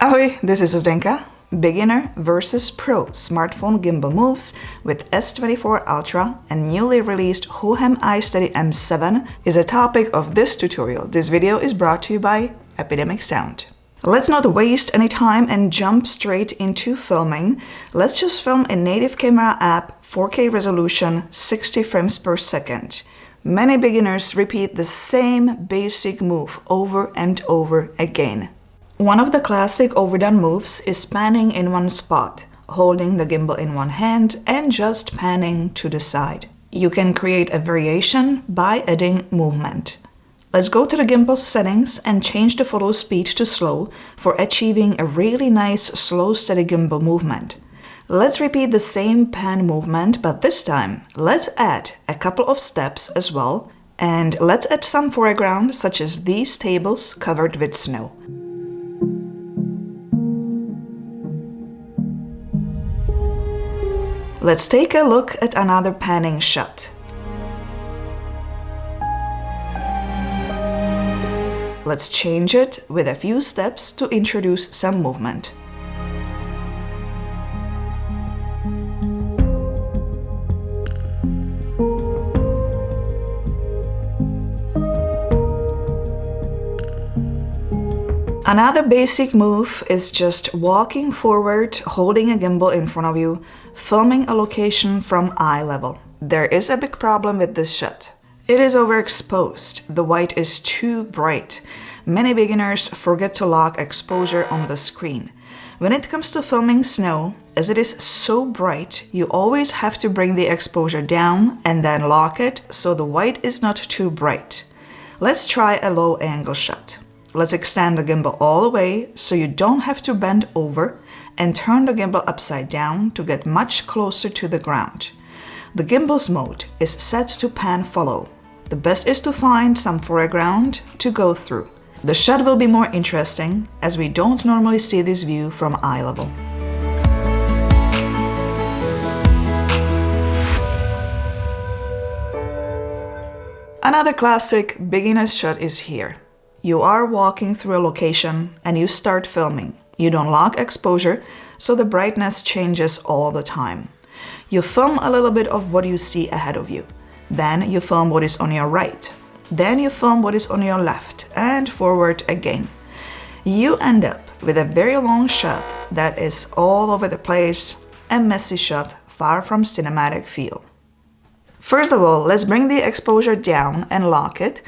Ahoy, this is Zdenka. Beginner versus Pro Smartphone Gimbal Moves with S24 Ultra and newly released Hohem iSteady M7 is a topic of this tutorial. This video is brought to you by Epidemic Sound. Let's not waste any time and jump straight into filming. Let's just film a native camera app, 4K resolution, 60 frames per second. Many beginners repeat the same basic move over and over again. One of the classic overdone moves is panning in one spot, holding the gimbal in one hand and just panning to the side. You can create a variation by adding movement. Let's go to the gimbal settings and change the photo speed to slow for achieving a really nice slow steady gimbal movement. Let's repeat the same pan movement, but this time let's add a couple of steps as well, and let's add some foreground such as these tables covered with snow. Let's take a look at another panning shot. Let's change it with a few steps to introduce some movement. Another basic move is just walking forward, holding a gimbal in front of you, filming a location from eye level. There is a big problem with this shot. It is overexposed. The white is too bright. Many beginners forget to lock exposure on the screen. When it comes to filming snow, as it is so bright, you always have to bring the exposure down and then lock it so the white is not too bright. Let's try a low angle shot. Let's extend the gimbal all the way so you don't have to bend over and turn the gimbal upside down to get much closer to the ground. The gimbal's mode is set to pan follow. The best is to find some foreground to go through. The shot will be more interesting as we don't normally see this view from eye level. Another classic beginner's shot is here. You are walking through a location and you start filming. You don't lock exposure, so the brightness changes all the time. You film a little bit of what you see ahead of you. Then you film what is on your right. Then you film what is on your left and forward again. You end up with a very long shot that is all over the place, a messy shot far from cinematic feel. First of all, let's bring the exposure down and lock it.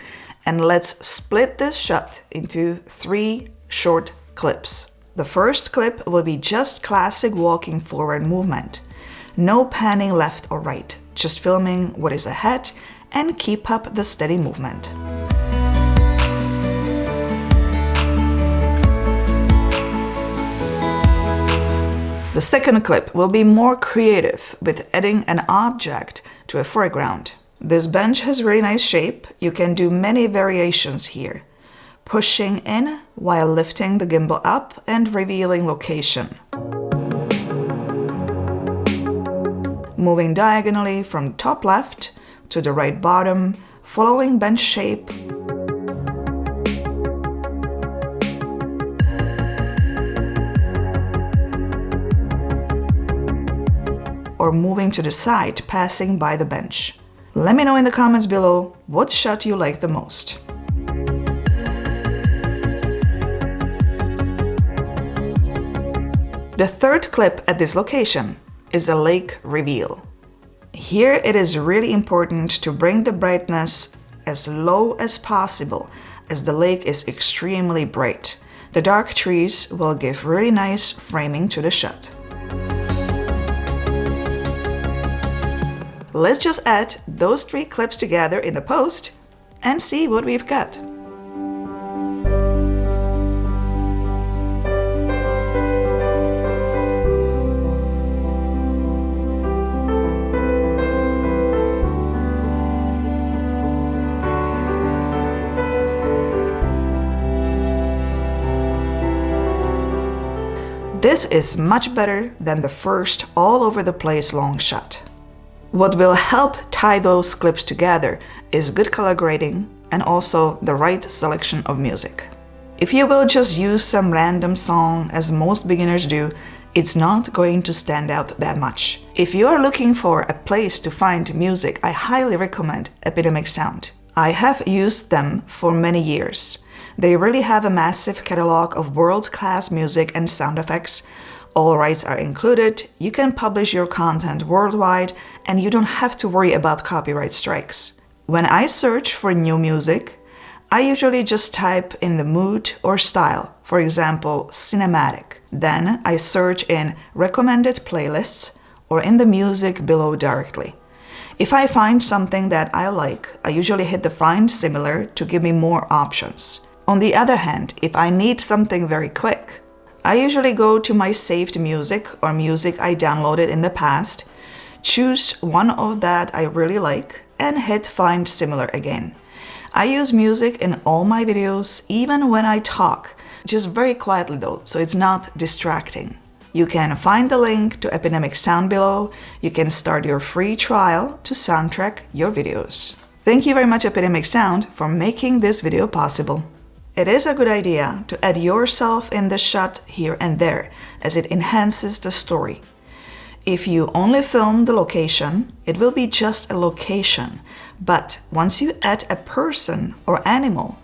And let's split this shot into 3 short clips. The first clip will be just classic walking forward movement. No panning left or right, just filming what is ahead and keep up the steady movement. The second clip will be more creative with adding an object to a foreground. This bench has very nice shape. You can do many variations here. Pushing in while lifting the gimbal up and revealing location. Moving diagonally from top left to the right bottom, following bench shape. Or moving to the side, passing by the bench. Let me know in the comments below what shot you like the most. The third clip at this location is a lake reveal. Here it is really important to bring the brightness as low as possible as the lake is extremely bright. The dark trees will give really nice framing to the shot. Let's just add those 3 clips together in the post and see what we've got. This is much better than the first all over the place long shot. What will help tie those clips together is good color grading and also the right selection of music. If you will just use some random song, as most beginners do, it's not going to stand out that much. If you are looking for a place to find music, I highly recommend Epidemic Sound. I have used them for many years. They really have a massive catalog of world-class music and sound effects. All rights are included, you can publish your content worldwide, and you don't have to worry about copyright strikes. When I search for new music, I usually just type in the mood or style, for example, cinematic. Then I search in recommended playlists or in the music below directly. If I find something that I like, I usually hit the find similar to give me more options. On the other hand, if I need something very quick, I usually go to my saved music or music I downloaded in the past, choose one of that I really like, and hit find similar again. I use music in all my videos, even when I talk, just very quietly though, so it's not distracting. You can find the link to Epidemic Sound below. You can start your free trial to soundtrack your videos. Thank you very much, Epidemic Sound, for making this video possible. It is a good idea to add yourself in the shot here and there, as it enhances the story. If you only film the location, it will be just a location. But once you add a person or animal,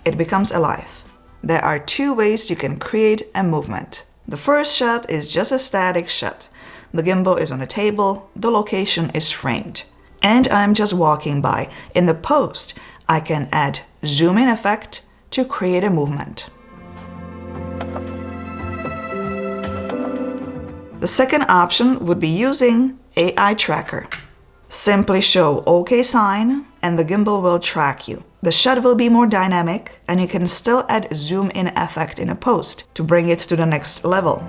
it becomes alive. There are two ways you can create a movement. The first shot is just a static shot. The gimbal is on a table, the location is framed. And I'm just walking by. In the post, I can add zoom in effect to create a movement. The second option would be using AI tracker. Simply show OK sign and the gimbal will track you. The shot will be more dynamic and you can still add zoom in effect in a post to bring it to the next level.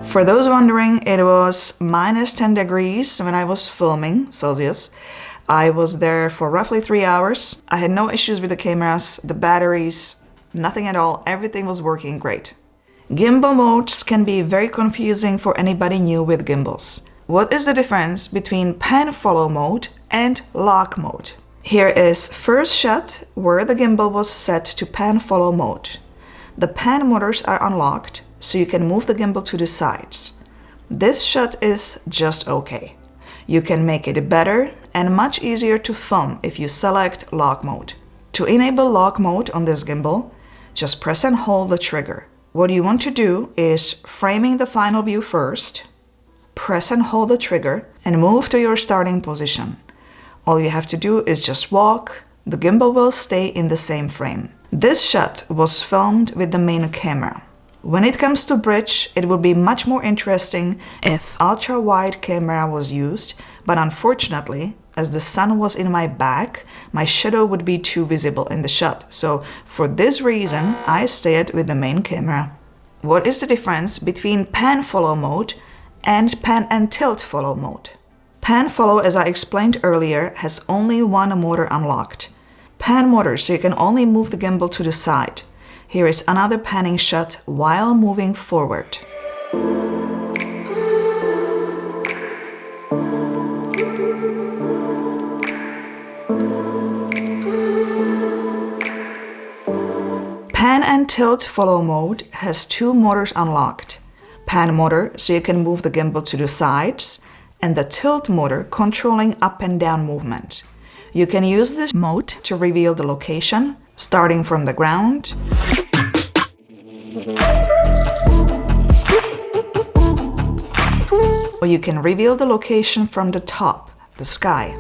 For those wondering, it was -10 degrees when I was filming Celsius. I was there for roughly 3 hours. I had no issues with the cameras, the batteries, nothing at all. Everything was working great. Gimbal modes can be very confusing for anybody new with gimbals. What is the difference between pan follow mode and lock mode? Here is first shot where the gimbal was set to pan follow mode. The pan motors are unlocked, so you can move the gimbal to the sides. This shot is just okay. You can make it better and much easier to film if you select lock mode. To enable lock mode on this gimbal, just press and hold the trigger. What you want to do is framing the final view first, press and hold the trigger and move to your starting position. All you have to do is just walk, the gimbal will stay in the same frame. This shot was filmed with the main camera. When it comes to bridge, it will be much more interesting if ultra-wide camera was used, but unfortunately, as the sun was in my back, my shadow would be too visible in the shot. So for this reason, I stayed with the main camera. What is the difference between pan follow mode and pan and tilt follow mode? Pan follow, as I explained earlier, has only one motor unlocked. Pan motor, so you can only move the gimbal to the side. Here is another panning shot while moving forward. Pan and tilt follow mode has two motors unlocked. Pan motor, so you can move the gimbal to the sides, and the tilt motor controlling up and down movement. You can use this mode to reveal the location, starting from the ground, or you can reveal the location from the top, the sky.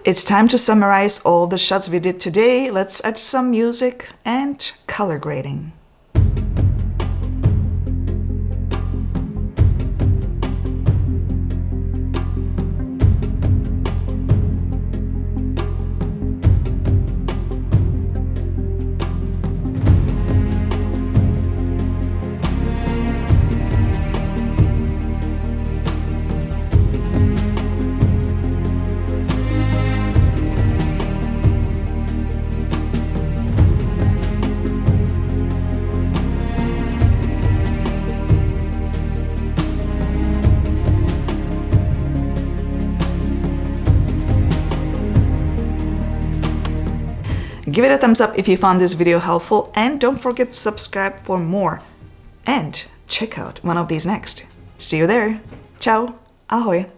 It's time to summarize all the shots we did today. Let's add some music and color grading. Give it a thumbs up if you found this video helpful, and don't forget to subscribe for more. And check out one of these next. See you there. Ciao. Ahoj.